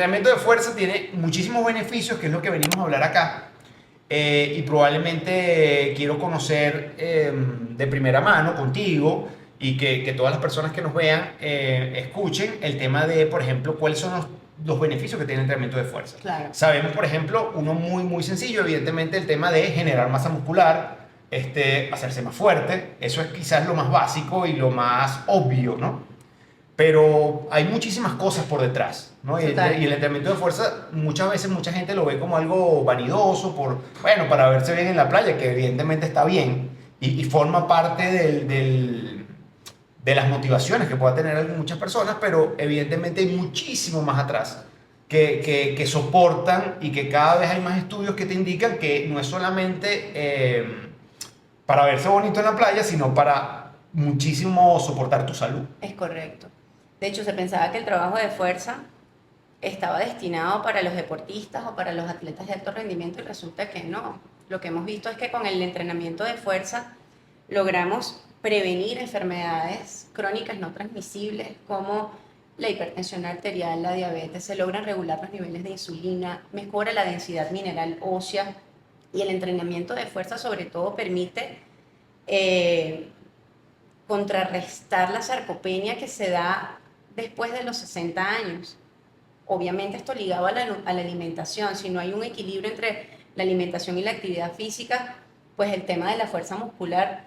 entrenamiento de fuerza tiene muchísimos beneficios, que es lo que venimos a hablar acá. Y probablemente quiero conocer de primera mano contigo y que todas las personas que nos vean escuchen el tema de, por ejemplo, cuáles son los beneficios que tiene el entrenamiento de fuerza. Claro. Sabemos, por ejemplo, uno muy sencillo, evidentemente, el tema de generar masa muscular, hacerse más fuerte. Eso es quizás lo más básico y lo más obvio, ¿no? Pero hay muchísimas cosas por detrás, ¿no? Total. Y el entrenamiento de fuerza muchas veces mucha gente lo ve como algo vanidoso, bueno, para verse bien en la playa, que evidentemente está bien y forma parte de las motivaciones que pueda tener muchas personas, pero evidentemente hay muchísimo más atrás que soportan y que cada vez hay más estudios que te indican que no es solamente para verse bonito en la playa, sino para muchísimo soportar tu salud. Es correcto. De hecho, se pensaba que el trabajo de fuerza estaba destinado para los deportistas o para los atletas de alto rendimiento y resulta que no. Lo que hemos visto es que con el entrenamiento de fuerza logramos prevenir enfermedades crónicas no transmisibles como la hipertensión arterial, la diabetes, se logran regular los niveles de insulina, mejora la densidad mineral ósea y el entrenamiento de fuerza sobre todo permite contrarrestar la sarcopenia que se da después de los 60 años. Obviamente esto ligado a la alimentación, si no hay un equilibrio entre la alimentación y la actividad física, pues el tema de la fuerza muscular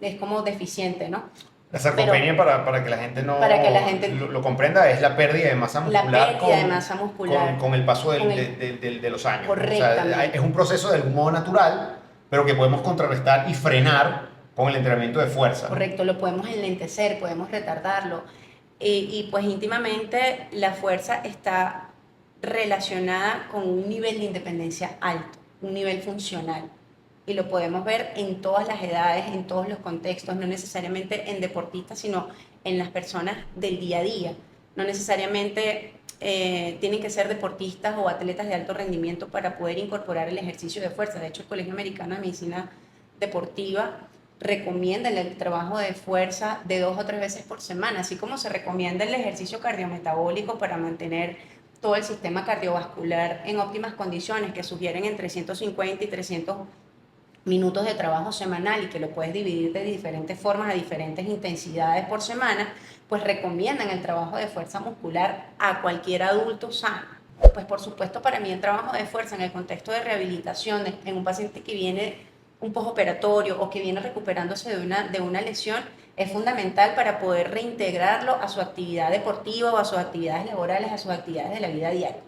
es como deficiente, ¿no? La sarcopenia, para que la gente para que la gente lo comprenda, es la pérdida de masa muscular, de masa muscular con el paso de los años. Correctamente. O sea, es un proceso de algún modo natural, pero que podemos contrarrestar y frenar con el entrenamiento de fuerza. Correcto, lo podemos enlentecer, podemos retardarlo. Y pues íntimamente la fuerza está relacionada con un nivel de independencia alto, un nivel funcional. Y lo podemos ver en todas las edades, en todos los contextos, no necesariamente en deportistas, sino en las personas del día a día. No necesariamente tienen que ser deportistas o atletas de alto rendimiento para poder incorporar el ejercicio de fuerza. De hecho, el Colegio Americano de Medicina Deportiva recomienda el trabajo de fuerza de 2 o 3 veces por semana, así como se recomienda el ejercicio cardiometabólico para mantener todo el sistema cardiovascular en óptimas condiciones, que sugieren entre 150 y 300 minutos de trabajo semanal y que lo puedes dividir de diferentes formas a diferentes intensidades por semana, pues recomiendan el trabajo de fuerza muscular a cualquier adulto sano. Pues por supuesto para mí el trabajo de fuerza en el contexto de rehabilitación en un paciente que viene un postoperatorio o que viene recuperándose de una lesión es fundamental para poder reintegrarlo a su actividad deportiva o a sus actividades laborales, a sus actividades de la vida diaria.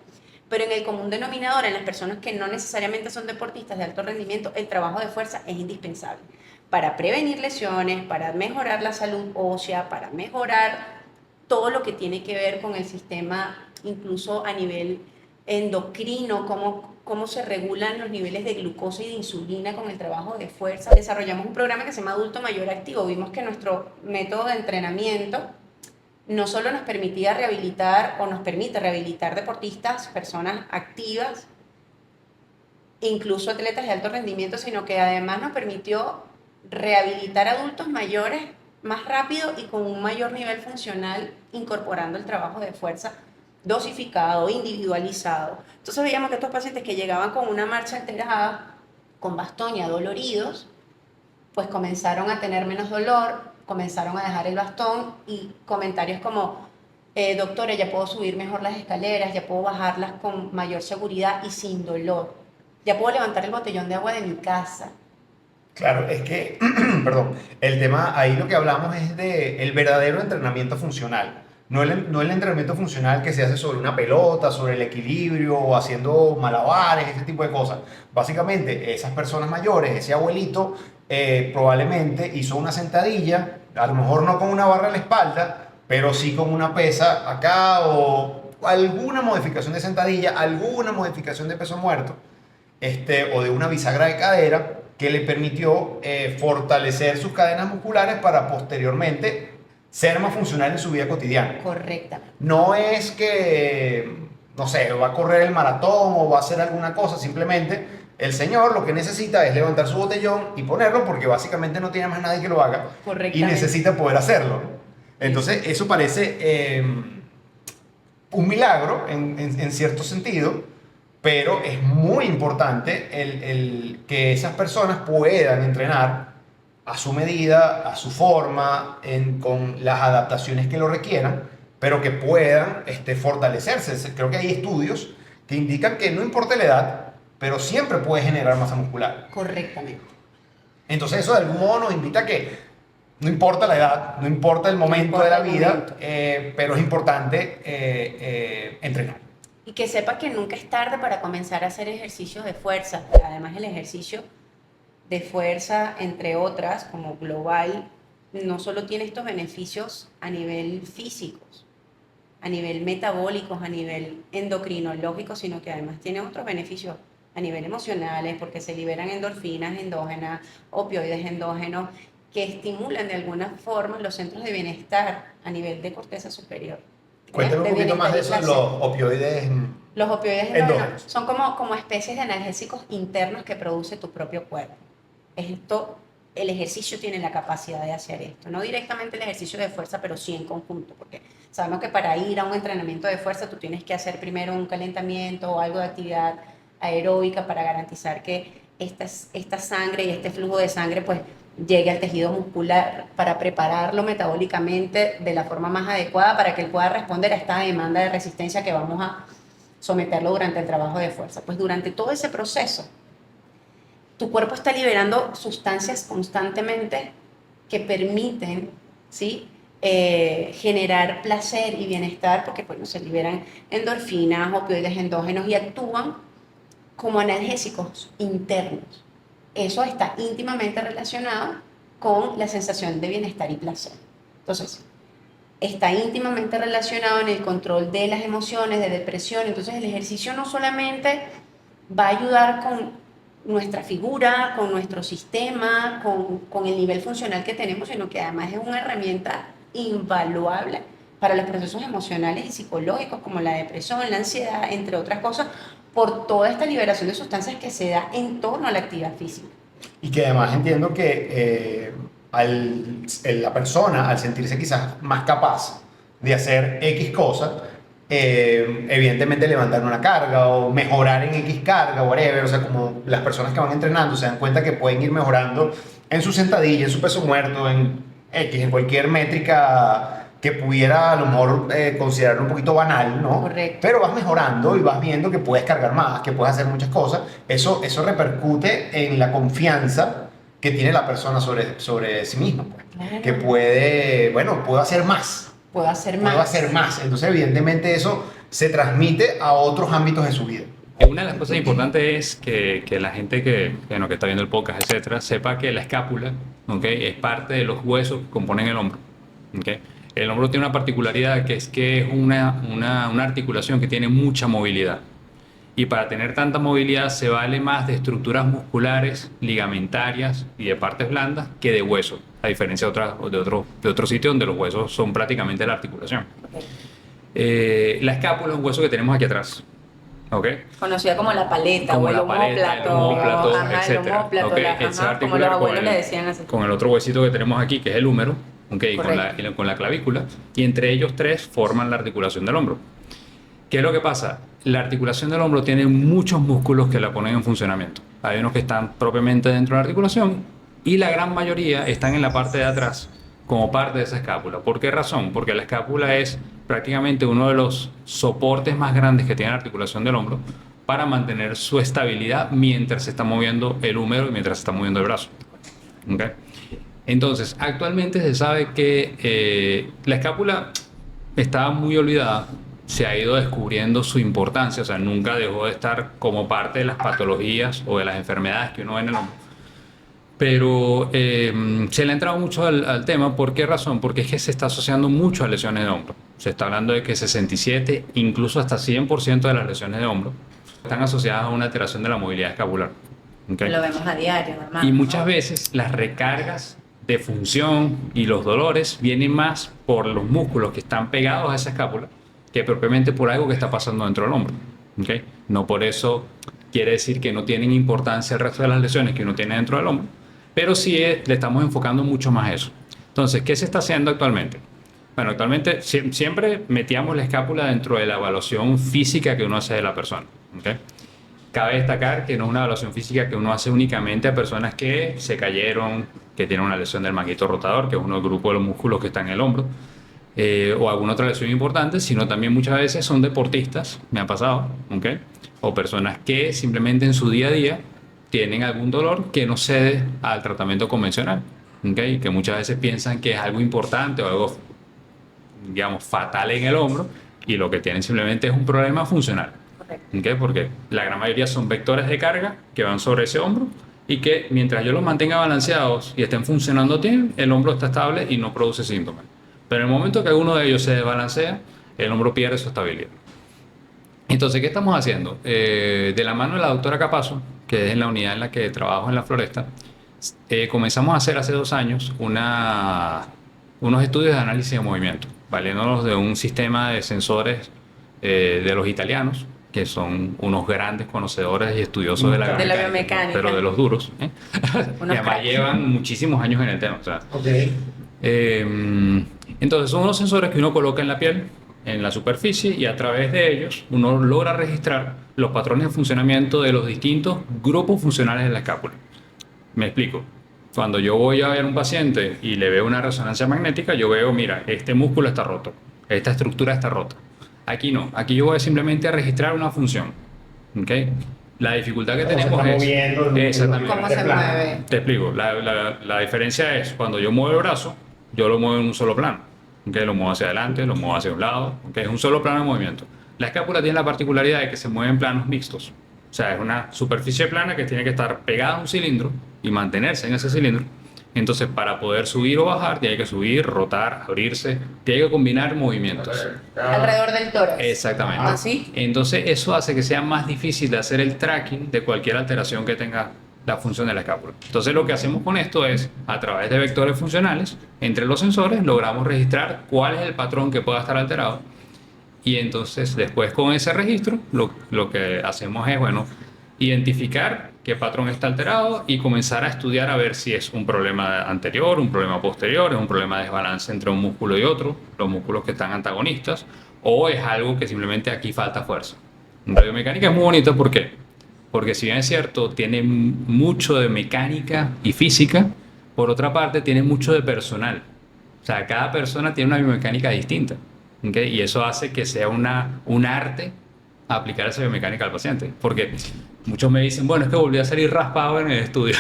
Pero en el común denominador, en las personas que no necesariamente son deportistas de alto rendimiento, el trabajo de fuerza es indispensable para prevenir lesiones, para mejorar la salud ósea, para mejorar todo lo que tiene que ver con el sistema, incluso a nivel endocrino, cómo se regulan los niveles de glucosa y de insulina con el trabajo de fuerza. Desarrollamos un programa que se llama Adulto Mayor Activo. Vimos que nuestro método de entrenamiento no solo nos permitía rehabilitar o nos permite rehabilitar deportistas, personas activas, incluso atletas de alto rendimiento, sino que además nos permitió rehabilitar adultos mayores más rápido y con un mayor nivel funcional, incorporando el trabajo de fuerza dosificado, individualizado. Entonces veíamos que estos pacientes que llegaban con una marcha alterada, con bastón y adoloridos, pues comenzaron a tener menos dolor, comenzaron a dejar el bastón y comentarios como, doctora, ya puedo subir mejor las escaleras, ya puedo bajarlas con mayor seguridad y sin dolor, ya puedo levantar el botellón de agua de mi casa. Claro, es que, perdón, el tema, ahí lo que hablamos es de el verdadero entrenamiento funcional. No el entrenamiento funcional que se hace sobre una pelota, sobre el equilibrio, o haciendo malabares, ese tipo de cosas. Básicamente, esas personas mayores, ese abuelito, probablemente hizo una sentadilla, a lo mejor no con una barra en la espalda, pero sí con una pesa acá o alguna modificación de sentadilla, alguna modificación de peso muerto, o de una bisagra de cadera que le permitió fortalecer sus cadenas musculares para posteriormente ser más funcional en su vida cotidiana. Correcta. No es que, no sé, va a correr el maratón o va a hacer alguna cosa, simplemente el señor lo que necesita es levantar su botellón y ponerlo porque básicamente no tiene más nadie que lo haga y necesita poder hacerlo. Entonces, eso parece un milagro en cierto sentido, pero es muy importante que esas personas puedan entrenar a su medida, a su forma, con las adaptaciones que lo requieran, pero que puedan fortalecerse. Creo que hay estudios que indican que no importa la edad, pero siempre puede generar masa muscular. Correctamente. Entonces eso de algún modo nos invita a que no importa la edad, no importa el momento de la vida, pero es importante entrenar. Y que sepa que nunca es tarde para comenzar a hacer ejercicios de fuerza. Además, el ejercicio de fuerza, entre otras, como global, no solo tiene estos beneficios a nivel físicos, a nivel metabólicos, a nivel endocrinológico, sino que además tiene otros beneficios a nivel emocionales, porque se liberan endorfinas endógenas, opioides endógenos, que estimulan de alguna forma los centros de bienestar a nivel de corteza superior. Cuéntame un poquito más de eso, los opioides. Los opioides endógenos son como especies de analgésicos internos que produce tu propio cuerpo. El ejercicio tiene la capacidad de hacer esto. No directamente el ejercicio de fuerza, pero sí en conjunto, porque sabemos que para ir a un entrenamiento de fuerza tú tienes que hacer primero un calentamiento o algo de actividad aeróbica para garantizar que esta sangre y este flujo de sangre pues llegue al tejido muscular, para prepararlo metabólicamente de la forma más adecuada para que él pueda responder a esta demanda de resistencia que vamos a someterlo durante el trabajo de fuerza. Pues durante todo ese proceso, tu cuerpo está liberando sustancias constantemente que permiten, ¿sí?, generar placer y bienestar, porque bueno, se liberan endorfinas, opioides endógenos y actúan como analgésicos internos. Eso está íntimamente relacionado con la sensación de bienestar y placer. Entonces, está íntimamente relacionado en el control de las emociones, de depresión. Entonces, el ejercicio no solamente va a ayudar con nuestra figura, con nuestro sistema, con el nivel funcional que tenemos, sino que además es una herramienta invaluable para los procesos emocionales y psicológicos como la depresión, la ansiedad, entre otras cosas, por toda esta liberación de sustancias que se da en torno a la actividad física. Y que además entiendo que la persona, al sentirse quizás más capaz de hacer X cosas, evidentemente levantar una carga o mejorar en X carga, whatever, o sea, como las personas que van entrenando se dan cuenta que pueden ir mejorando en su sentadilla, en su peso muerto, en X, en cualquier métrica que pudiera a lo mejor considerarlo un poquito banal, ¿no? Correcto. Pero vas mejorando y vas viendo que puedes cargar más, que puedes hacer muchas cosas. Eso repercute en la confianza que tiene la persona sobre sí misma, pues. Claro. Que puedo hacer más. Puedo hacer más. Puedo hacer más. Entonces, evidentemente, eso se transmite a otros ámbitos de su vida. Una de las cosas importantes es que la gente que está viendo el podcast, etcétera, sepa que la escápula, ¿okay?, es parte de los huesos que componen el hombro. ¿Okay? El hombro tiene una particularidad que es una articulación que tiene mucha movilidad. Y para tener tanta movilidad se vale más de estructuras musculares, ligamentarias y de partes blandas que de huesos, a diferencia de otros sitios donde los huesos son prácticamente la articulación. Okay. La escápula es un hueso que tenemos aquí atrás. Okay. Conocida como la paleta como o el omóplato, el omóplato, okay. Como los abuelos le decían así. Con el otro huesito que tenemos aquí, que es el húmero, okay, con la clavícula, y entre ellos tres forman la articulación del hombro. ¿Qué es lo que pasa? La articulación del hombro tiene muchos músculos que la ponen en funcionamiento. Hay unos que están propiamente dentro de la articulación y la gran mayoría están en la parte de atrás como parte de esa escápula. ¿Por qué razón? Porque la escápula es prácticamente uno de los soportes más grandes que tiene la articulación del hombro para mantener su estabilidad mientras se está moviendo el húmero y mientras se está moviendo el brazo. ¿Okay? Entonces, actualmente se sabe que la escápula estaba muy olvidada, se ha ido descubriendo su importancia, o sea, nunca dejó de estar como parte de las patologías o de las enfermedades que uno ve en el hombro. Pero se le ha entrado mucho al tema. ¿Por qué razón? Porque es que se está asociando mucho a lesiones de hombro. Se está hablando de que 67, incluso hasta 100% de las lesiones de hombro están asociadas a una alteración de la movilidad escapular. ¿Okay? Lo vemos a diario, hermano. Y muchas veces las recargas de función y los dolores vienen más por los músculos que están pegados a esa escápula que propiamente por algo que está pasando dentro del hombro. ¿Okay? No por eso quiere decir que no tienen importancia el resto de las lesiones que uno tiene dentro del hombro, pero sí le estamos enfocando mucho más a eso. Entonces, ¿qué se está haciendo actualmente? Bueno, actualmente siempre metíamos la escápula dentro de la evaluación física que uno hace de la persona. ¿Ok? Cabe destacar que no es una evaluación física que uno hace únicamente a personas que se cayeron, que tienen una lesión del manguito rotador, que es uno del grupo de los músculos que está en el hombro, o alguna otra lesión importante, sino también muchas veces son deportistas, me ha pasado, ¿ok? O personas que simplemente en su día a día tienen algún dolor que no cede al tratamiento convencional, ¿ok? Y que muchas veces piensan que es algo importante o algo, digamos, fatal en el hombro y lo que tienen simplemente es un problema funcional. Correcto. ¿Ok? Porque la gran mayoría son vectores de carga que van sobre ese hombro y que mientras yo los mantenga balanceados y estén funcionando bien, el hombro está estable y no produce síntomas. Pero en el momento que alguno de ellos se desbalancea, el hombro pierde su estabilidad. Entonces, ¿qué estamos haciendo? De la mano de la doctora Capazo, que es en la unidad en la que trabajo en la Floresta, comenzamos a hacer hace 2 años unos estudios de análisis de movimiento, valiéndonos de un sistema de sensores de los italianos, que son unos grandes conocedores y estudiosos de la biomecánica, pero de los duros, ¿eh? Y Unos además cracks. llevan muchísimos años en el tema. O sea, Ok. entonces son unos sensores que uno coloca en la piel, en la superficie, y a través de ellos uno logra registrar los patrones de funcionamiento de los distintos grupos funcionales de la escápula. Me explico. Cuando yo voy a ver a un paciente y le veo una resonancia magnética, yo veo, mira, este músculo está roto, esta estructura está rota. Aquí no, aquí yo voy simplemente a registrar una función. ¿Ok? La dificultad que Cómo se tenemos está es... moviendo en Exactamente. ¿Cómo se plano. mueve? Te explico. La diferencia es cuando yo muevo el brazo, yo lo muevo en un solo plano. ¿Okay? Lo muevo hacia adelante, lo muevo hacia un lado. ¿Okay? Es un solo plano de movimiento. La escápula tiene la particularidad de que se mueve en planos mixtos. O sea, es una superficie plana que tiene que estar pegada a un cilindro y mantenerse en ese cilindro. Entonces, para poder subir o bajar, tiene que subir, rotar, abrirse, tiene que combinar movimientos. Alrededor del tórax. Exactamente. ¿Así? Entonces, eso hace que sea más difícil de hacer el tracking de cualquier alteración que tenga la función de la escápula. Entonces, lo que hacemos con esto es, a través de vectores funcionales, entre los sensores, logramos registrar cuál es el patrón que pueda estar alterado. Y entonces, después con ese registro, lo que hacemos es, bueno, identificar qué patrón está alterado y comenzar a estudiar a ver si es un problema anterior, un problema posterior, es un problema de desbalance entre un músculo y otro, los músculos que están antagonistas, o es algo que simplemente aquí falta fuerza. La biomecánica es muy bonita, ¿por qué? Porque si bien es cierto, tiene mucho de mecánica y física, por otra parte tiene mucho de personal. O sea, cada persona tiene una biomecánica distinta. ¿Okay? Y eso hace que sea un arte aplicar esa biomecánica al paciente. Porque muchos me dicen, bueno, es que volví a salir raspado en el estudio.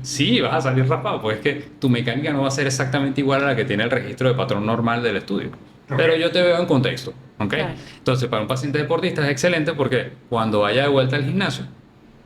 Sí, vas a salir raspado, pues es que tu mecánica no va a ser exactamente igual a la que tiene el registro de patrón normal del estudio. Ok. Pero yo te veo en contexto. ¿Ok? Claro. Entonces, para un paciente deportista es excelente porque cuando vaya de vuelta al gimnasio,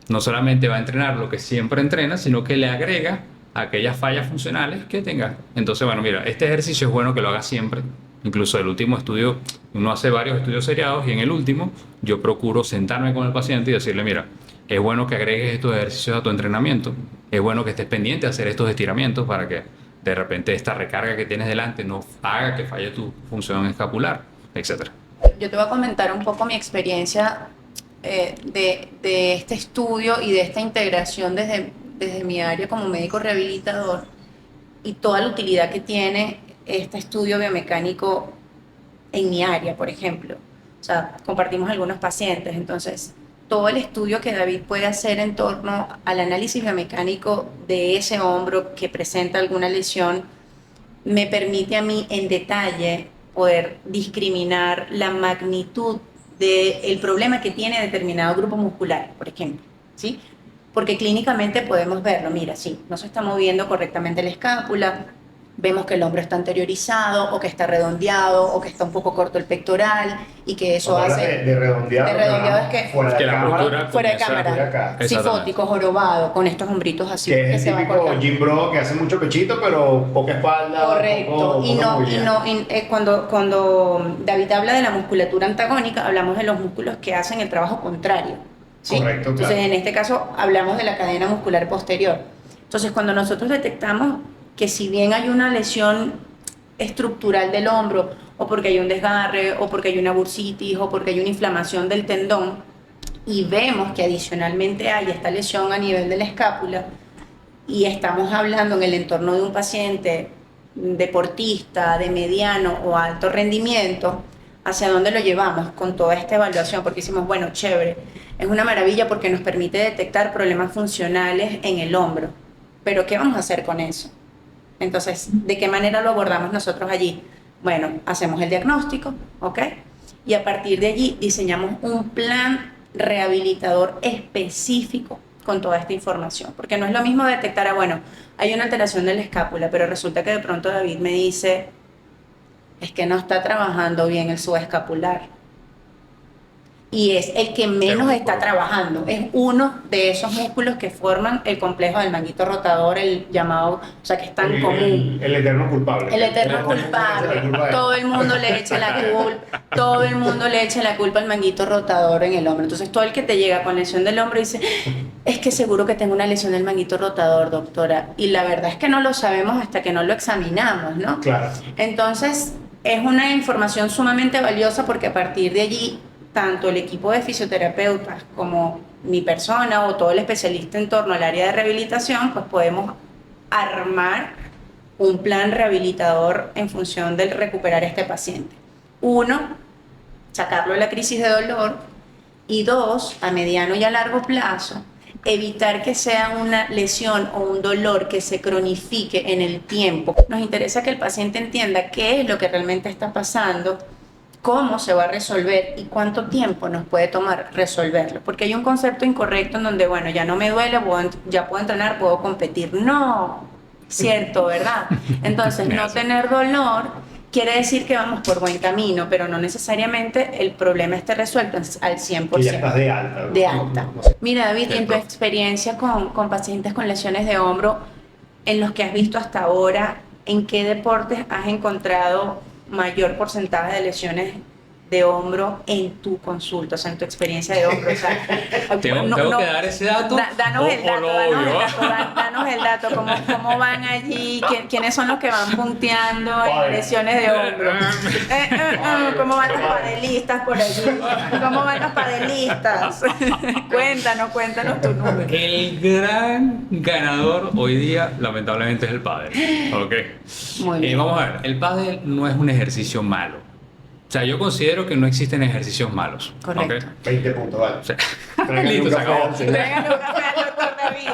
no solamente va a entrenar lo que siempre entrena, sino que le agrega aquellas fallas funcionales que tenga. Entonces, bueno, mira, este ejercicio es bueno que lo hagas siempre. Incluso el último estudio, uno hace varios estudios seriados y en el último yo procuro sentarme con el paciente y decirle, mira, es bueno que agregues estos ejercicios a tu entrenamiento, es bueno que estés pendiente de hacer estos estiramientos para que de repente esta recarga que tienes delante no haga que falle tu función escapular, etc. Yo te voy a comentar un poco mi experiencia de este estudio y de esta integración desde mi área como médico rehabilitador y toda la utilidad que tiene este estudio biomecánico en mi área, por ejemplo. O sea, compartimos algunos pacientes, entonces todo el estudio que David puede hacer en torno al análisis biomecánico de ese hombro que presenta alguna lesión me permite a mí en detalle poder discriminar la magnitud del problema que tiene determinado grupo muscular, por ejemplo, ¿sí? Porque clínicamente podemos verlo, mira, sí, no se está moviendo correctamente la escápula, vemos que el hombro está anteriorizado, o que está redondeado, o que está un poco corto el pectoral, y que eso Cuando hace... hablas de redondeado, de redondeado es que- fuera de Que la cámara, postura fuera de comienza- cámara, Exactamente. sifótico, jorobado, con estos hombritos así, que que es se el va típico cortando. gym bro que hace mucho pechito, pero poca espalda, Correcto, poca movilidad. cuando David habla de la musculatura antagónica, hablamos de los músculos que hacen el trabajo contrario, ¿sí? Correcto, Entonces, claro. en este caso, hablamos de la cadena muscular posterior. Entonces, cuando nosotros detectamos que si bien hay una lesión estructural del hombro, o porque hay un desgarre, o porque hay una bursitis, o porque hay una inflamación del tendón, y vemos que adicionalmente hay esta lesión a nivel de la escápula, y estamos hablando en el entorno de un paciente deportista de mediano o alto rendimiento, ¿hacia dónde lo llevamos con toda esta evaluación? Porque decimos, bueno, chévere, es una maravilla porque nos permite detectar problemas funcionales en el hombro, pero ¿qué vamos a hacer con eso? Entonces, ¿de qué manera lo abordamos nosotros allí? Bueno, hacemos el diagnóstico, ¿ok? Y a partir de allí diseñamos un plan rehabilitador específico con toda esta información, porque no es lo mismo detectar, bueno, hay una alteración de la escápula, pero resulta que de pronto David me dice, es que no está trabajando bien el subescapular. Y es el que menos está trabajando. Es uno de esos músculos que forman el complejo del manguito rotador, el llamado, o sea, que es tan común. El eterno culpable. El eterno culpable. Todo el mundo le echa la culpa. Todo el mundo le echa la culpa al manguito rotador en el hombro. Entonces, todo el que te llega con lesión del hombro dice, es que seguro que tengo una lesión del manguito rotador, doctora. Y la verdad es que no lo sabemos hasta que no lo examinamos, ¿no? Claro. Entonces, es una información sumamente valiosa porque a partir de allí, tanto el equipo de fisioterapeutas como mi persona o todo el especialista en torno al área de rehabilitación, pues podemos armar un plan rehabilitador en función de recuperar a este paciente. Uno, sacarlo de la crisis de dolor, y dos, a mediano y a largo plazo, evitar que sea una lesión o un dolor que se cronifique en el tiempo. Nos interesa que el paciente entienda qué es lo que realmente está pasando, cómo se va a resolver y cuánto tiempo nos puede tomar resolverlo. Porque hay un concepto incorrecto en donde, bueno, ya no me duele, ya puedo entrenar, puedo competir. No, cierto, ¿verdad? Entonces, no tener dolor quiere decir que vamos por buen camino, pero no necesariamente el problema esté resuelto al 100%. Y ya estás de alta. De alta. Mira, David, en tu experiencia con pacientes con lesiones de hombro, en los que has visto hasta ahora, ¿en qué deportes has encontrado mayor porcentaje de lesiones de hombro en tu consulta, o sea, en tu experiencia de hombro? O sea, ¿Tengo que dar ese dato? Danos el dato, ¿cómo van allí? ¿Quiénes son los que van punteando en lesiones de hombro? ¿Cómo van los padelistas por allí? ¿Cómo van los padelistas? Cuéntanos tu número. El gran ganador hoy día, lamentablemente, es el pádel. ¿Okay? Muy bien. Vamos a ver, el pádel no es un ejercicio malo. O sea, yo considero que no existen ejercicios malos. Correcto. ¿Okay? 20 puntos, vale. O sea, listo, se acabó. Traigan un café al doctor David.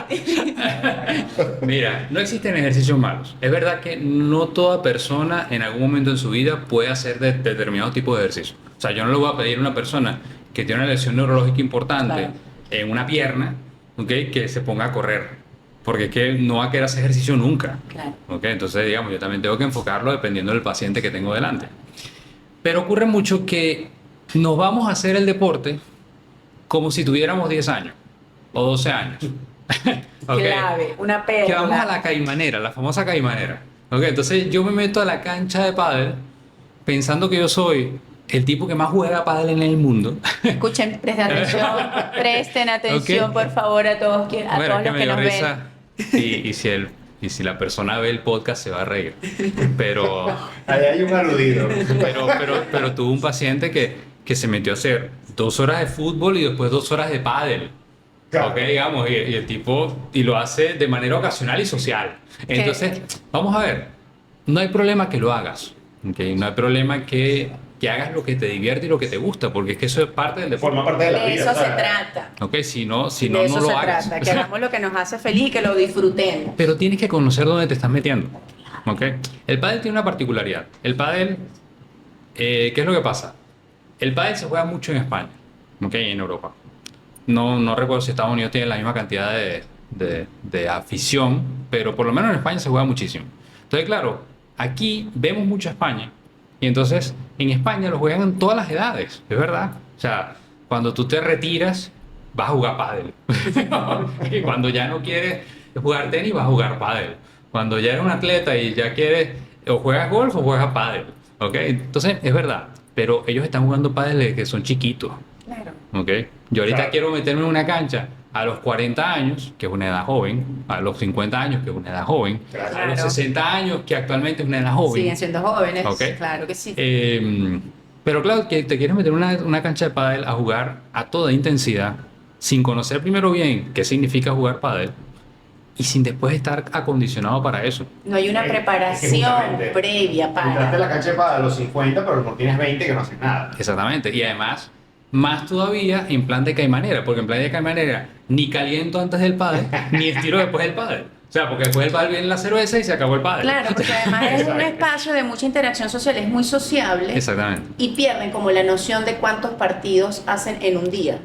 Mira, no existen ejercicios malos. Es verdad que no toda persona en algún momento en su vida puede hacer determinado tipo de ejercicio. O sea, yo no le voy a pedir a una persona que tiene una lesión neurológica importante, claro, en una pierna, ¿okay?, que se ponga a correr. Porque es que no va a querer hacer ejercicio nunca. Claro. ¿Okay? Entonces, digamos, yo también tengo que enfocarlo dependiendo del paciente que tengo delante. Pero ocurre mucho que nos vamos a hacer el deporte como si tuviéramos 10 años o 12 años. ¿Okay? Clave, una perla. Que vamos a la caimanera, la famosa caimanera. ¿Okay? Entonces yo me meto a la cancha de pádel pensando que yo soy el tipo que más juega pádel en el mundo. Escuchen, presten atención, Okay, por favor, a todos, todos los que nos ven. Y si la persona ve el podcast se va a reír. Pero Ahí hay un aludido. pero tuve un paciente que se metió a hacer 2 horas de fútbol y después 2 horas de pádel. Claro. Ok, digamos, y el tipo y lo hace de manera ocasional y social. Entonces, vamos a ver, no hay problema que lo hagas. Okay, no hay problema que hagas lo que te divierte y lo que te gusta, porque es que eso es parte del deporte. Forma parte de la De vida. eso se trata. Ok, si no, De no eso lo se hagas. trata, que hagamos lo que nos hace feliz y que lo disfrutemos. Pero tienes que conocer dónde te estás metiendo. ¿Okay? El pádel tiene una particularidad. El pádel, ¿qué es lo que pasa? El pádel se juega mucho en España, ¿okay?, en Europa. No recuerdo si Estados Unidos tiene la misma cantidad de afición, pero por lo menos en España se juega muchísimo. Entonces, claro, aquí vemos mucho España. Y entonces, en España lo juegan en todas las edades, es verdad. O sea, cuando tú te retiras, vas a jugar pádel. Y cuando ya no quieres jugar tenis, vas a jugar pádel. Cuando ya eres un atleta y ya quieres, o juegas golf o juegas pádel. ¿Ok? Entonces, es verdad. Pero ellos están jugando pádel desde que son chiquitos. Claro. ¿Ok? Yo ahorita Claro. quiero meterme en una cancha a los 40 años, que es una edad joven, a los 50 años, que es una edad joven, Claro. a los 60 años, que actualmente es una edad joven. Siguen siendo jóvenes, Ok. claro que sí. Pero claro, que te quieres meter en una cancha de pádel a jugar a toda intensidad, sin conocer primero bien qué significa jugar pádel, y sin después estar acondicionado para eso. No hay una Es que preparación justamente previa entraste a para... la cancha de pádel a los 50, pero no tienes 20 que no haces nada. Exactamente. Y además, más todavía en plan de caimanera, porque en plan de caimanera ni caliento antes del pádel, ni estiro después del pádel. O sea, porque después del pádel viene la cerveza y se acabó el pádel. Claro, porque además es un Exacto. espacio de mucha interacción social, es muy sociable. Exactamente. Y pierden como la noción de cuántos partidos hacen en un día.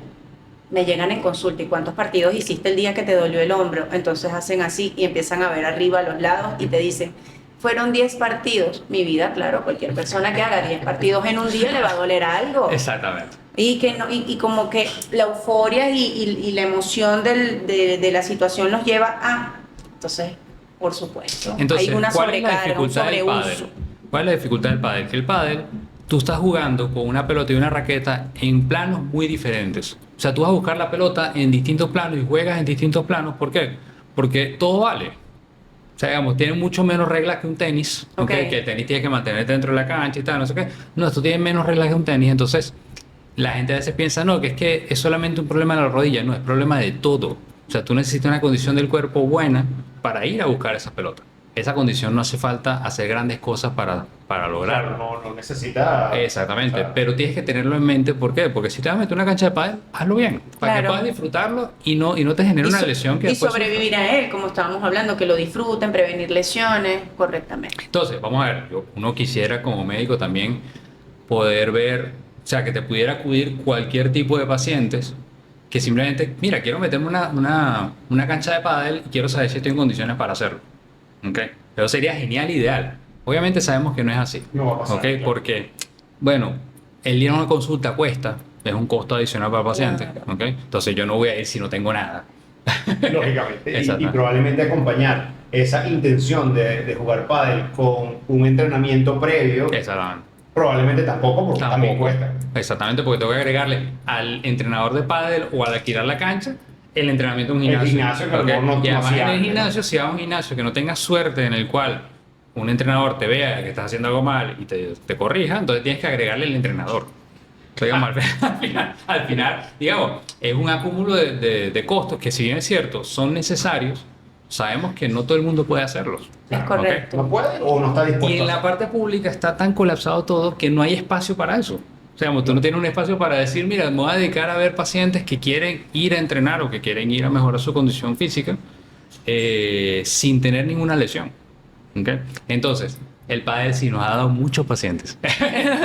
Me llegan en consulta y cuántos partidos hiciste el día que te dolió el hombro. Entonces hacen así y empiezan a ver arriba a los lados y te dicen, fueron 10 partidos. Mi vida, claro, cualquier persona que haga 10 partidos en un día le va a doler algo. Exactamente. Y, que no, y como que la euforia y la emoción de la situación los lleva a... Entonces, por supuesto, Entonces, hay una ¿cuál es la sobrecarga, un dificultad del pádel? sobreuso. ¿Cuál es la dificultad del pádel? Que el pádel, tú estás jugando con una pelota y una raqueta en planos muy diferentes. O sea, tú vas a buscar la pelota en distintos planos y juegas en distintos planos. ¿Por qué? Porque todo vale. O sea, digamos, tiene mucho menos reglas que un tenis. Ok. Que el tenis tienes que mantenerte dentro de la cancha y tal, no sé qué. No, esto tiene menos reglas que un tenis. Entonces, la gente a veces piensa, no, que es solamente un problema de la rodilla. No, es problema de todo. O sea, tú necesitas una condición del cuerpo buena para ir a buscar esas pelotas. Esa condición no hace falta hacer grandes cosas para lograrlo. Claro, no necesita... Exactamente, o sea, pero tienes que tenerlo en mente. ¿Por qué? Porque si te vas a meter en una cancha de pádel, hazlo bien, para que Claro. puedas disfrutarlo y no te genere una so- lesión que y después sobrevivir a él, como estábamos hablando, que lo disfruten, prevenir lesiones correctamente. Entonces, vamos a ver, uno quisiera como médico también poder ver, o sea, que te pudiera acudir cualquier tipo de pacientes que simplemente, mira, quiero meterme una cancha de pádel y quiero saber si estoy en condiciones para hacerlo. ¿Ok? Pero sería genial, ideal. Obviamente sabemos que no es así. No va a pasar, ¿Ok? claro. Porque, bueno, el ir a una consulta cuesta, es un costo adicional para el paciente. Claro. ¿Ok? Entonces yo no voy a ir si no tengo nada. Lógicamente. Exacto. Y probablemente acompañar esa intención de jugar pádel con un entrenamiento previo, Exactamente. probablemente tampoco, porque también cuesta. Exactamente, porque tengo que agregarle al entrenador de pádel o al alquilar la cancha el entrenamiento en un El gimnasio. gimnasio, que a lo ¿Ok? mejor no Y además hacía en el antes, gimnasio, si vas a un gimnasio que no tengas suerte en el cual un entrenador te vea que estás haciendo algo mal y te corrija, entonces tienes que agregarle el entrenador. Entonces, digamos, al final, digamos, es un acúmulo de costos que, si bien es cierto, son necesarios, sabemos que no todo el mundo puede hacerlos. Es ¿Ok? correcto. ¿No puede o no está dispuesto? Y en la parte pública está tan colapsado todo que no hay espacio para eso. O sea, tú no tienes un espacio para decir, mira, me voy a dedicar a ver pacientes que quieren ir a entrenar o que quieren ir a mejorar su condición física sin tener ninguna lesión. ¿Ok? Entonces, el pádel sí nos ha dado muchos pacientes.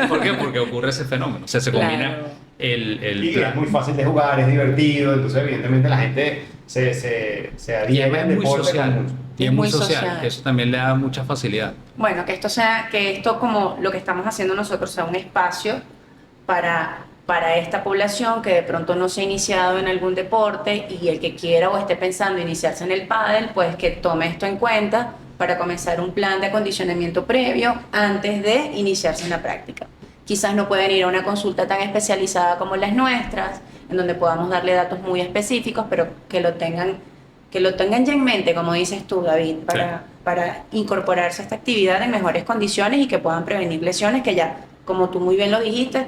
¿Por qué? Porque ocurre ese fenómeno. O sea, se combina Claro. el Y es muy fácil de jugar, es divertido, entonces evidentemente la gente se y adhiere es al muy deporte social. como- Y es Es muy muy social. social. Eso también le da mucha facilidad. Bueno, que esto como lo que estamos haciendo nosotros sea un espacio para esta población que de pronto no se ha iniciado en algún deporte y el que quiera o esté pensando iniciarse en el pádel, pues que tome esto en cuenta para comenzar un plan de acondicionamiento previo antes de iniciarse en la práctica. Quizás no pueden ir a una consulta tan especializada como las nuestras, en donde podamos darle datos muy específicos, pero que lo tengan ya en mente, como dices tú, David, para incorporarse a esta actividad en mejores condiciones y que puedan prevenir lesiones que ya, como tú muy bien lo dijiste,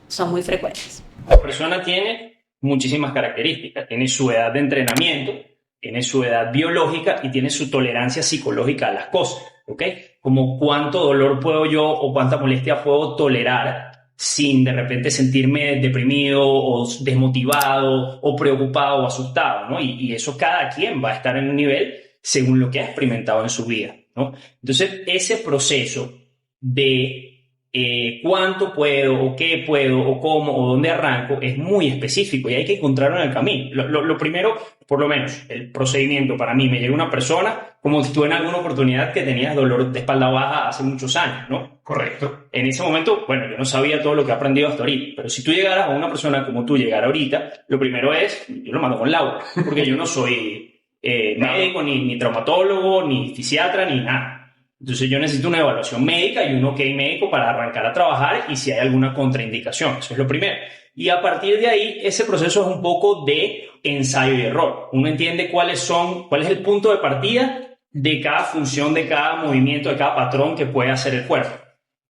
son muy frecuentes. La persona tiene muchísimas características, tiene su edad de entrenamiento, tiene su edad biológica y tiene su tolerancia psicológica a las cosas, ¿ok? Como cuánto dolor puedo yo o cuánta molestia puedo tolerar sin de repente sentirme deprimido o desmotivado o preocupado o asustado, ¿no? Y eso cada quien va a estar en un nivel según lo que ha experimentado en su vida, ¿no? Entonces, ese proceso de cuánto puedo o qué puedo o cómo o dónde arranco es muy específico y hay que encontrarlo en el camino. Lo primero, por lo menos, el procedimiento para mí, me llega una persona como si tú en alguna oportunidad que tenías dolor de espalda baja hace muchos años, ¿no? Correcto. En ese momento, bueno, yo no sabía todo lo que he aprendido hasta ahorita, pero si tú llegaras a una persona como tú llegar ahorita, lo primero es, yo lo mando con Laura, porque yo no soy médico, ni traumatólogo, ni fisiatra, ni nada. Entonces yo necesito una evaluación médica y un ok médico para arrancar a trabajar y si hay alguna contraindicación. Eso es lo primero. Y a partir de ahí, ese proceso es un poco de ensayo y error. Uno entiende cuál es el punto de partida de cada función, de cada movimiento, de cada patrón que puede hacer el cuerpo.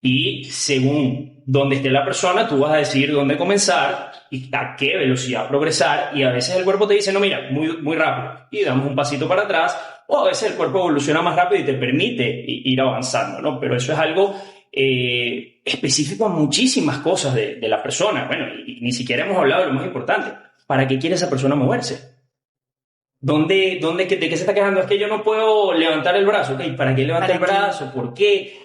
Y según dónde esté la persona, tú vas a decidir dónde comenzar y a qué velocidad progresar. Y a veces el cuerpo te dice, no, mira, muy, muy rápido. Y damos un pasito para atrás o a veces el cuerpo evoluciona más rápido y te permite ir avanzando, ¿no? Pero eso es algo específico a muchísimas cosas de la persona. Bueno, y ni siquiera hemos hablado de lo más importante. ¿Para qué quiere esa persona moverse? ¿De qué se está quejando? Es que yo no puedo levantar el brazo. ¿Ok? ¿Para qué levanta el brazo? ¿Por qué?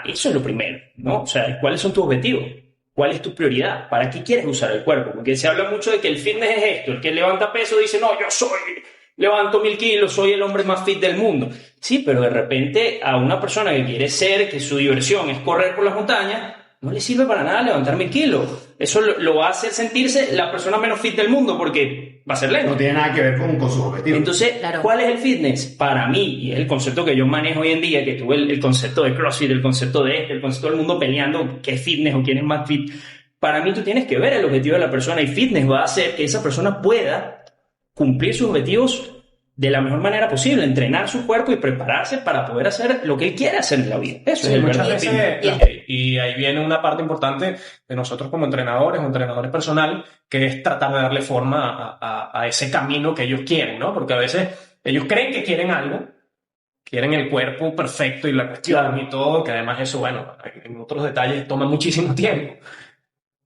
Eso es lo primero, ¿no? O sea, ¿cuáles son tus objetivos? ¿Cuál es tu prioridad? ¿Para qué quieres usar el cuerpo? Porque se habla mucho de que el fitness es esto. El que levanta peso dice, no, levanto 1000 kilos, soy el hombre más fit del mundo. Sí, pero de repente a una persona que quiere ser, que su diversión es correr por las montañas, no le sirve para nada levantar 1000 kilos. Eso lo va a hacer sentirse la persona menos fit del mundo porque va a ser lento. No tiene nada que ver con sus objetivos. Entonces, Claro. ¿cuál es el fitness? Para mí, y es el concepto que yo manejo hoy en día, que tuve el concepto de CrossFit, el concepto de el concepto del mundo peleando qué es fitness o quién es más fit. Para mí tú tienes que ver el objetivo de la persona y fitness va a hacer que esa persona pueda cumplir sus objetivos de la mejor manera posible, entrenar su cuerpo y prepararse para poder hacer lo que él quiere hacer en la vida. Eso es el Muchas verdadero veces, fitness. y ahí viene una parte importante de nosotros como entrenadores o entrenadores personales, que es tratar de darle forma a ese camino que ellos quieren, ¿no? Porque a veces ellos creen que quieren algo, quieren el cuerpo perfecto y la cuestión Claro. y todo, que además eso, bueno, en otros detalles toma muchísimo tiempo.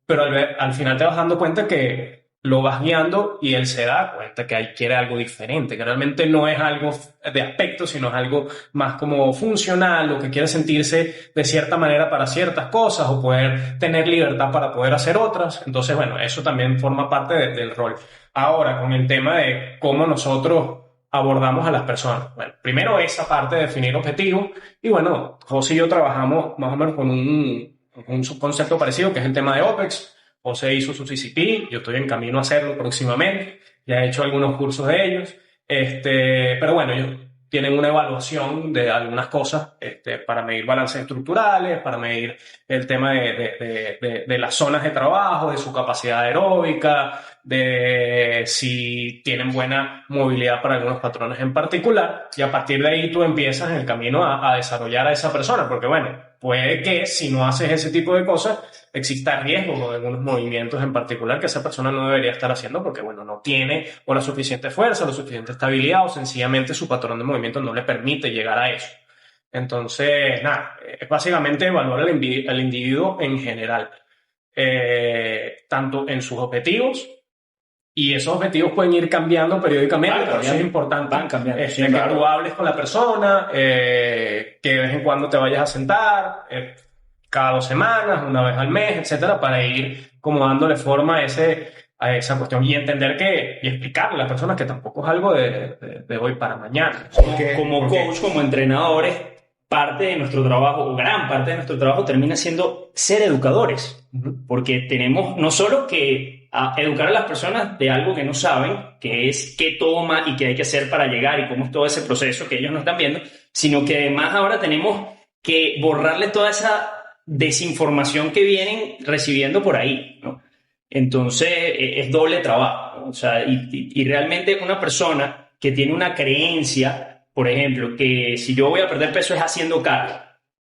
Pero al final te vas dando cuenta que lo vas guiando y él se da cuenta que ahí quiere algo diferente, que realmente no es algo de aspecto, sino es algo más como funcional, o que quiere sentirse de cierta manera para ciertas cosas o poder tener libertad para poder hacer otras. Entonces, bueno, eso también forma parte del rol. Ahora, con el tema de cómo nosotros abordamos a las personas. Bueno, primero esa parte de definir objetivos y bueno, José y yo trabajamos más o menos con un subconcepto parecido, que es el tema de OPEX. José hizo su CCP, yo estoy en camino a hacerlo próximamente, ya he hecho algunos cursos de ellos, pero bueno, ellos tienen una evaluación de algunas cosas para medir balances estructurales, para medir el tema de las zonas de trabajo, de su capacidad aeróbica, de si tienen buena movilidad para algunos patrones en particular, y a partir de ahí tú empiezas en el camino a desarrollar a esa persona, porque bueno, puede que si no haces ese tipo de cosas exista riesgo de algunos movimientos en particular que esa persona no debería estar haciendo porque, bueno, no tiene o la suficiente fuerza, la suficiente estabilidad o sencillamente su patrón de movimiento no le permite llegar a eso. Entonces, nada, es básicamente evaluar al individuo en general, tanto en sus objetivos, y esos objetivos pueden ir cambiando periódicamente, Van por eso es cambiando, importante van cambiando, sí, que claro. tú hables con la persona, que de vez en cuando te vayas a sentar, cada 2 semanas, una vez al mes, etcétera, para ir como dándole forma a esa cuestión y entender y explicarle a las personas que tampoco es algo de hoy para mañana. Como coach, como entrenadores, parte de nuestro trabajo, o gran parte de nuestro trabajo, termina siendo ser educadores. Porque tenemos no solo que educar a las personas de algo que no saben, que es qué toma y qué hay que hacer para llegar y cómo es todo ese proceso que ellos no están viendo, sino que además ahora tenemos que borrarle toda esa desinformación que vienen recibiendo por ahí, ¿no? Entonces es doble trabajo, ¿no? O sea, y realmente una persona que tiene una creencia, por ejemplo, que si yo voy a perder peso es haciendo cardio,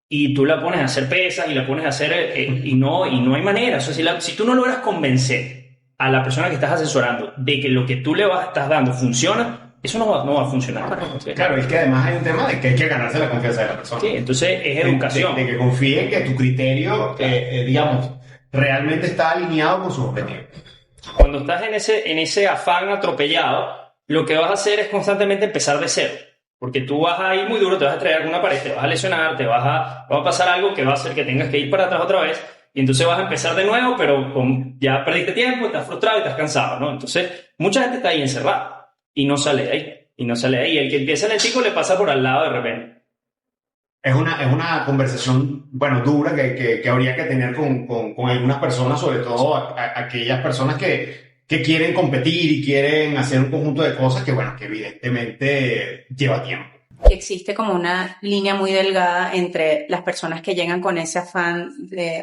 y tú la pones a hacer pesas y la pones a hacer y no hay manera. O sea, si tú no logras convencer a la persona que estás asesorando de que lo que tú estás dando funciona, eso no va a funcionar. Correcto. Claro, es que además hay un tema de que hay que ganarse la confianza de la persona. Sí, entonces es educación. De que confíe que tu criterio, digamos, realmente está alineado con sus objetivos. Cuando estás en ese afán atropellado, lo que vas a hacer es constantemente empezar de cero. Porque tú vas a ir muy duro, te vas a traer alguna pared, te vas a lesionar, va a pasar algo que va a hacer que tengas que ir para atrás otra vez, y entonces vas a empezar de nuevo, pero ya perdiste tiempo, estás frustrado y estás cansado, ¿no? Entonces, mucha gente está ahí encerrada y no sale de ahí. Y no sale de ahí. El que empieza en el pico le pasa por al lado de repente. Es una conversación, bueno, dura que habría que tener con algunas personas, sobre todo aquellas personas que quieren competir y quieren hacer un conjunto de cosas que, bueno, que evidentemente lleva tiempo. Que existe como una línea muy delgada entre las personas que llegan con ese afán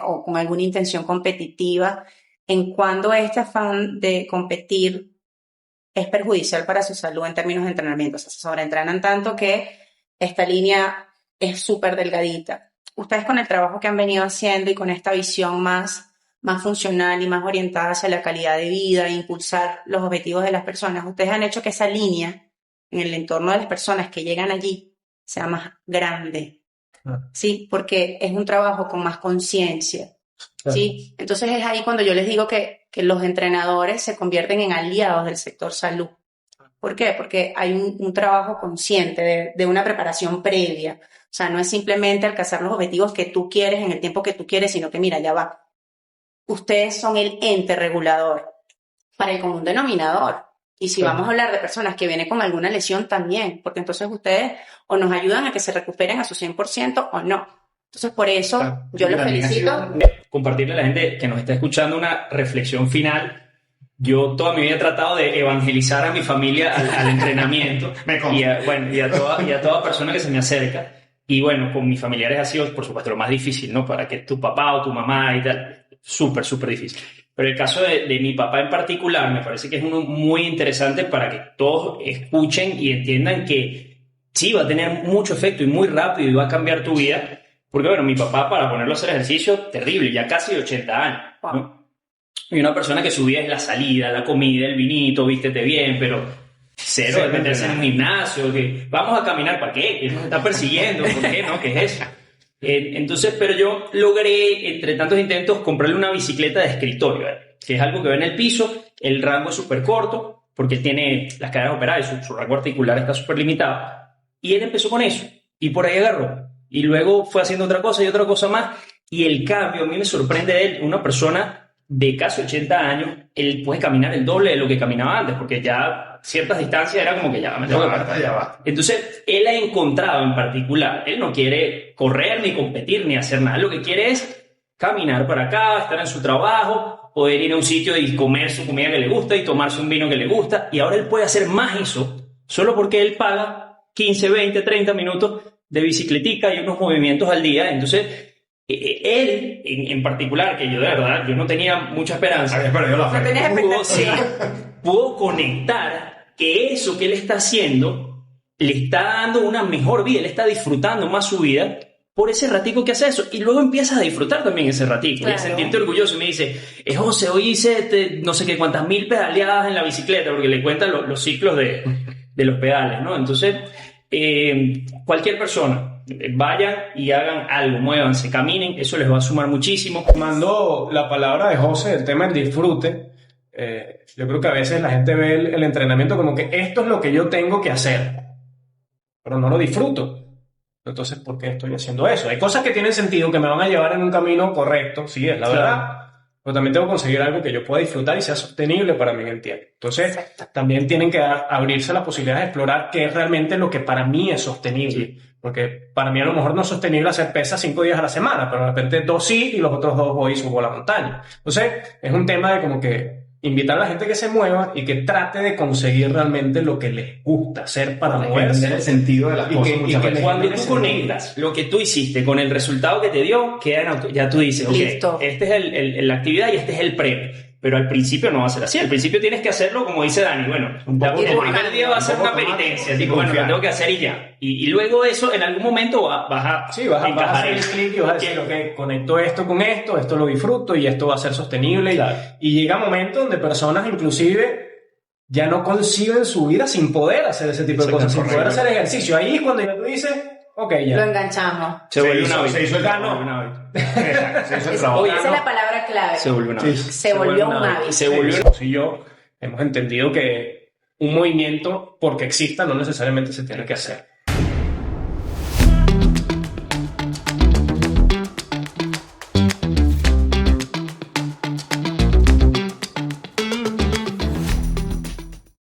o con alguna intención competitiva, en cuando este afán de competir es perjudicial para su salud en términos de entrenamiento. O sea, se sobreentrenan tanto que esta línea es súper delgadita. Ustedes con el trabajo que han venido haciendo y con esta visión más funcional y más orientada hacia la calidad de vida e impulsar los objetivos de las personas, ustedes han hecho que esa línea en el entorno de las personas que llegan allí sea más grande, ¿sí? Porque es un trabajo con más conciencia, ¿sí? Entonces es ahí cuando yo les digo que los entrenadores se convierten en aliados del sector salud. ¿Por qué? Porque hay un trabajo consciente de una preparación previa. O sea, no es simplemente alcanzar los objetivos que tú quieres en el tiempo que tú quieres, sino que mira, ya va. Ustedes son el ente regulador para el común denominador. Y si vamos a hablar de personas que vienen con alguna lesión también, porque entonces ustedes o nos ayudan a que se recuperen a su 100% o no. Entonces, por eso yo los felicito. Compartirle a la gente que nos está escuchando una reflexión final. Yo toda mi vida he tratado de evangelizar a mi familia al entrenamiento y a toda persona que se me acerca. Y bueno, con mis familiares ha sido, por supuesto, lo más difícil, ¿no? Para que tu papá o tu mamá y tal, súper, súper difícil. Pero el caso de mi papá en particular me parece que es uno muy interesante para que todos escuchen y entiendan que sí, va a tener mucho efecto y muy rápido y va a cambiar tu vida. Porque bueno, mi papá, para ponerlo a hacer ejercicio, terrible, ya casi 80 años, ¿no? Y una persona que su vida es la salida, la comida, el vinito, vístete bien, pero cero de meterse en un gimnasio, que vamos a caminar, ¿para qué? ¿Quién nos está persiguiendo? ¿Por qué no? ¿Qué es eso? Entonces, pero yo logré, entre tantos intentos, comprarle una bicicleta de escritorio, que es algo que va en el piso, el rango es súper corto, porque él tiene las caderas operadas y su rango articular está súper limitado. Y él empezó con eso, y por ahí agarró. Y luego fue haciendo otra cosa y otra cosa más, y el cambio, a mí me sorprende de él, una persona de casi 80 años, él puede caminar el doble de lo que caminaba antes, porque ya ciertas distancias era como que ya va. Entonces, él ha encontrado en particular, él no quiere correr, ni competir, ni hacer nada, lo que quiere es caminar para acá, estar en su trabajo, poder ir a un sitio y comer su comida que le gusta y tomarse un vino que le gusta, y ahora él puede hacer más eso, solo porque él paga 15, 20, 30 minutos de bicicletica y unos movimientos al día. Entonces, él, en particular, que yo de verdad, yo no tenía mucha esperanza, pudo conectar que eso que él está haciendo le está dando una mejor vida, él está disfrutando más su vida por ese ratico que hace eso, y luego empiezas a disfrutar también ese ratico, y a sentirte orgulloso, y me dice, José, hoy hice no sé qué cuántas 1000 pedaleadas en la bicicleta, porque le cuentan los ciclos de los pedales, ¿no? Entonces, cualquier persona, vayan y hagan algo, muévanse, caminen, eso les va a sumar muchísimo. Tomando la palabra de José, el tema del disfrute, yo creo que a veces la gente ve el entrenamiento como que esto es lo que yo tengo que hacer, pero no lo disfruto. Entonces, ¿por qué estoy haciendo eso? Hay cosas que tienen sentido, que me van a llevar en un camino correcto, sí, es la verdad, pero también tengo que conseguir algo que yo pueda disfrutar y sea sostenible para mí en el tiempo. Entonces, también tienen que abrirse la posibilidad de explorar qué es realmente lo que para mí es sostenible. Sí. Porque para mí a lo mejor no es sostenible hacer pesas 5 días a la semana, pero de repente 2 sí y los otros 2 voy y subo a la montaña. Entonces, es un tema de como que invitar a la gente que se mueva y que trate de conseguir realmente lo que les gusta hacer para moverse. El sentido de las cosas. Cuando tú conectas lo que tú hiciste con el resultado que te dio, ya tú dices, listo. Ok, este es la actividad y este es el premio. Pero al principio no va a ser así. Al principio tienes que hacerlo como dice Dani. Bueno, el primer día va a ser una penitencia. Tipo, bueno, lo tengo que hacer y ya. Y luego eso, en algún momento vas a hacer el clic y vas a decir, ok, conecto esto con esto lo disfruto y esto va a ser sostenible. Claro. Y llega un momento donde personas inclusive ya no conciben su vida sin poder hacer ese tipo de cosas, sin poder hacer ejercicio. Ahí es cuando ya tú dices, ok, ya. Lo enganchamos. Se vuelve un hábito. Se hizo el gano. Se hizo el trabajo. Esa es la palabra clave. Se volvió un hábito. Se volvió un hábito. Se volvió. Y yo hemos entendido que un movimiento, porque exista, no necesariamente se tiene que hacer.